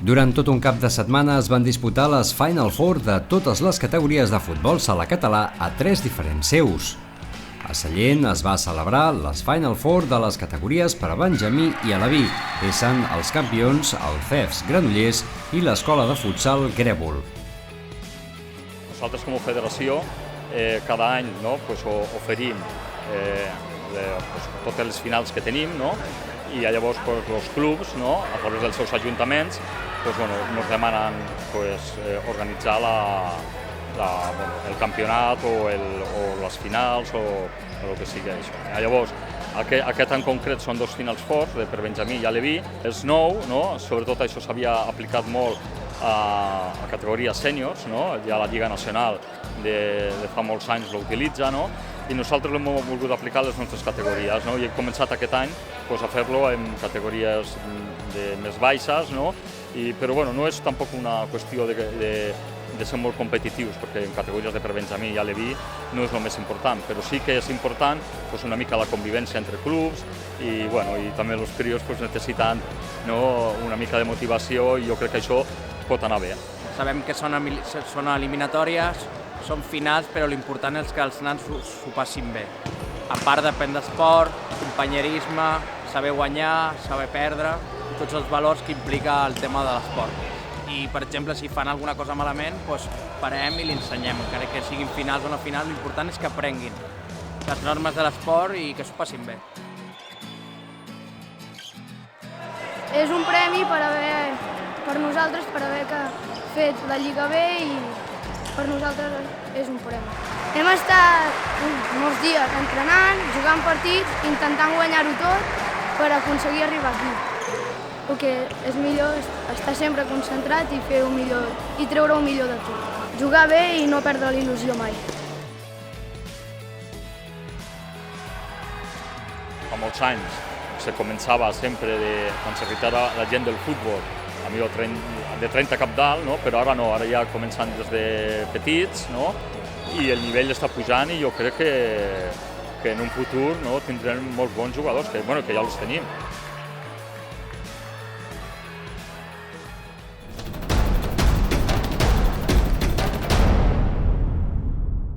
Durant tot un cap de setmana es van disputar les Final Four de totes les categories de futbol sala català a 3 diferents seus. A Sallent es va celebrar les Final Four de les categories per a Benjamí i Aleví, essent els campions el CEFS Granollers i l'escola de futsal Grèvol. Nosaltres com a federació cada any oferim totes les finals que tenim, i llavors els clubs, a través dels seus ajuntaments, ens demanen organitzar el campionat o les finals o el que sigui això. Llavors, aquest en concret són 2 finals forts, per Benjamí i Aleví. És nou, sobretot això s'havia aplicat molt a categories sèniors, ja la Lliga Nacional de fa molts anys l'utilitza, i nosaltres l'hem volgut aplicar a les nostres categories, i hem començat aquest any a fer-lo en categories més baixes, però no és tampoc una qüestió de ser molt competitius, perquè en categories de per Benjamí i Aleví no és el més important, però sí que és important una mica la convivència entre clubs i també els crios necessiten una mica de motivació i jo crec que això pot anar bé. Sabem que són eliminatòries, són finals, però l'important és que els nans s'ho passin bé. A part depèn d'esport, companyerisme, saber guanyar, saber perdre, tots els valors que implica el tema de l'esport. I, per exemple, si fan alguna cosa malament, parem i li ensenyem, encara que siguin finals o no finals, l'important és que aprenguin les normes de l'esport i que s'ho passin bé. És un premi per nosaltres per haver fet la Lliga bé i per nosaltres és un premi. Hem estat molts dies entrenant, jugant partits, intentant guanyar-ho tot per aconseguir arribar aquí. El que és millor és estar sempre concentrat i fer i treure el millor de tot. Jugar bé i no perdre la il·lusió mai. Fa molts anys se començava sempre quan s'arritava la gent del futbol, de 30 cap dalt, però ara no, ara ja començant des de petits, i el nivell està pujant i jo crec que en un futur tindrem molts bons jugadors, que ja els tenim.